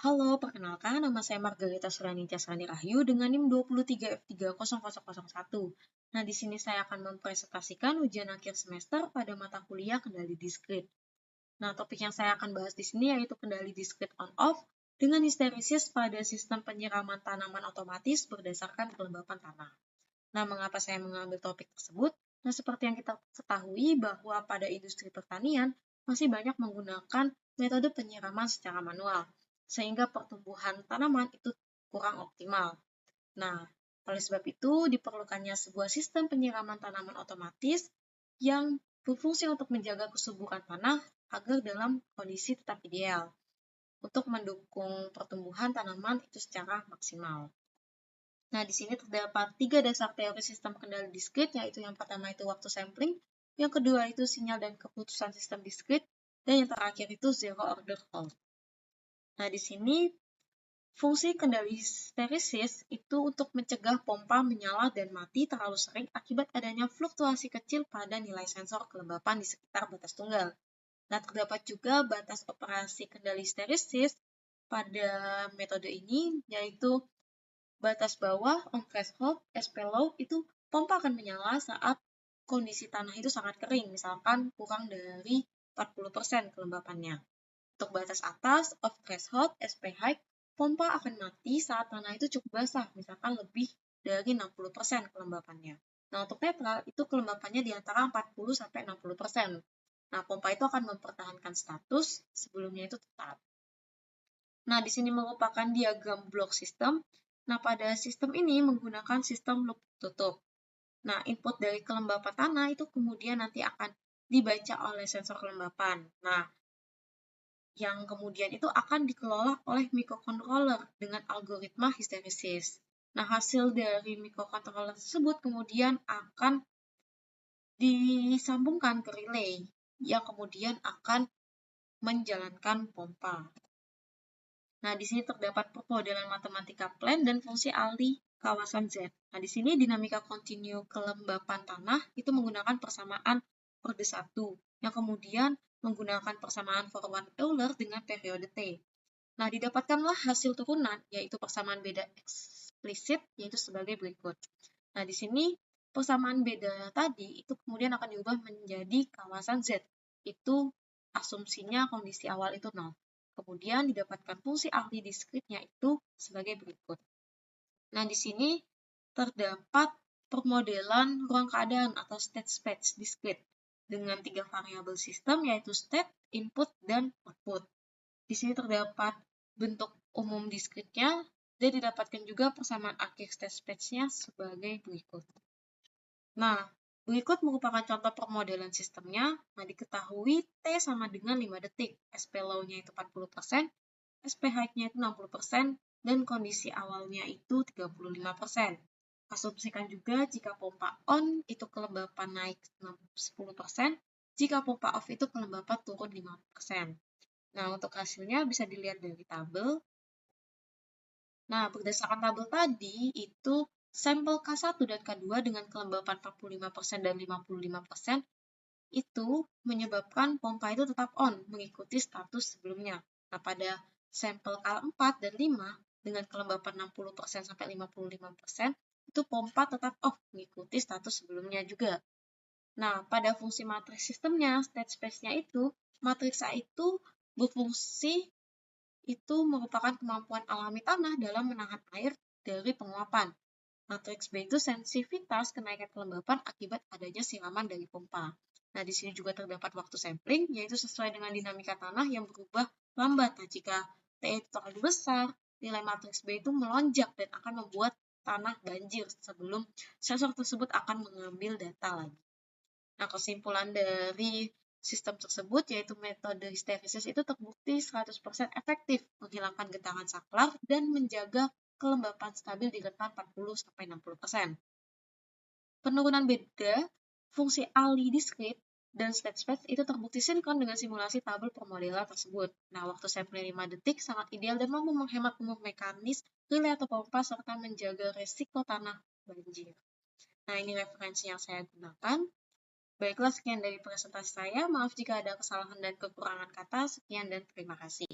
Halo, perkenalkan nama saya Margarita Suranitya Sani Rahyu dengan NIM 23F30001. Nah, di sini saya akan mempresentasikan ujian akhir semester pada mata kuliah kendali diskrit. Nah, topik yang saya akan bahas di sini yaitu kendali diskrit on-off dengan histeresis pada sistem penyiraman tanaman otomatis berdasarkan kelembapan tanah. Nah, mengapa saya mengambil topik tersebut? Nah, seperti yang kita ketahui bahwa pada industri pertanian masih banyak menggunakan metode penyiraman secara manual, sehingga pertumbuhan tanaman itu kurang optimal. Nah, oleh sebab itu diperlukannya sebuah sistem penyiraman tanaman otomatis yang berfungsi untuk menjaga kesuburan tanah agar dalam kondisi tetap ideal untuk mendukung pertumbuhan tanaman itu secara maksimal. Nah, di sini terdapat 3 dasar teori sistem kendali diskrit, yaitu yang pertama itu waktu sampling, yang kedua itu sinyal dan keputusan sistem diskrit, dan yang terakhir itu zero order hold. Nah, di sini fungsi kendali histeresis itu untuk mencegah pompa menyala dan mati terlalu sering akibat adanya fluktuasi kecil pada nilai sensor kelembapan di sekitar batas tunggal. Nah, terdapat juga batas operasi kendali histeresis pada metode ini, yaitu batas bawah, on threshold, SP low, itu pompa akan menyala saat kondisi tanah itu sangat kering, misalkan kurang dari 40% kelembapannya. Untuk batas atas, off threshold, SP high, pompa akan mati saat tanah itu cukup basah, misalkan lebih dari 60% kelembapannya. Nah, untuk netral, itu kelembapannya di antara 40-60%. Nah, pompa itu akan mempertahankan status sebelumnya itu tetap. Nah, di sini merupakan diagram blok sistem. Nah, pada sistem ini menggunakan sistem loop tutup. Nah, input dari kelembapan tanah itu kemudian nanti akan dibaca oleh sensor kelembapan. Nah, yang kemudian itu akan dikelola oleh microcontroller dengan algoritma histeresis. Nah, hasil dari microcontroller tersebut kemudian akan disambungkan ke relay yang kemudian akan menjalankan pompa. Nah, di sini terdapat pemodelan matematika plan dan fungsi aldi kawasan Z. Nah, di sini dinamika kontinu kelembapan tanah itu menggunakan persamaan orde 1, yang kemudian menggunakan persamaan forward Euler dengan periode T. Nah, didapatkanlah hasil turunan, yaitu persamaan beda eksplisit, yaitu sebagai berikut. Nah, di sini persamaan beda tadi itu kemudian akan diubah menjadi kawasan Z. Itu asumsinya kondisi awal itu 0. Kemudian didapatkan fungsi arti diskritnya itu sebagai berikut. Nah, di sini terdapat permodelan ruang keadaan atau state space diskrit dengan 3 variabel sistem yaitu state, input, dan output. Di sini terdapat bentuk umum diskritnya dan didapatkan juga persamaan akhir state space-nya sebagai berikut. Nah, berikut merupakan contoh permodelan sistemnya. Nah, diketahui T sama dengan 5 detik, SP low-nya itu 40%, SP high-nya itu 60%, dan kondisi awalnya itu 35%. Asumsikan juga jika pompa on itu kelembapan naik 10%, jika pompa off itu kelembapan turun 5%. Nah, untuk hasilnya bisa dilihat dari tabel. Nah, berdasarkan tabel tadi, itu sampel K1 dan K2 dengan kelembapan 45% dan 55% itu menyebabkan pompa itu tetap on, mengikuti status sebelumnya. Nah, pada sampel K4 dan 5 dengan kelembapan 60% sampai 55%, itu pompa tetap off, mengikuti status sebelumnya juga. Nah, pada fungsi matriks sistemnya, state space-nya itu, matriks A itu berfungsi itu merupakan kemampuan alami tanah dalam menahan air dari penguapan. Matriks B itu sensitivitas kenaikan kelembapan akibat adanya siraman dari pompa. Nah, di sini juga terdapat waktu sampling, yaitu sesuai dengan dinamika tanah yang berubah lambat. Nah, jika T itu terlalu besar, nilai matriks B itu melonjak dan akan membuat tanah banjir sebelum sensor tersebut akan mengambil data lagi. Nah, kesimpulan dari sistem tersebut yaitu metode histeresis itu terbukti 100% efektif menghilangkan getaran saklar dan menjaga kelembapan stabil di rentang 40-60%. Penurunan beda fungsi aldi diskrit dan state space itu terbukti sinkron dengan simulasi tabel permodelan tersebut. Nah, waktu sampling 5 detik sangat ideal dan mampu menghemat umur mekanis relay atau pompa serta menjaga resiko tanah banjir. Nah, ini referensi yang saya gunakan. Baiklah, sekian dari presentasi saya. Maaf jika ada kesalahan dan kekurangan kata. Sekian dan terima kasih.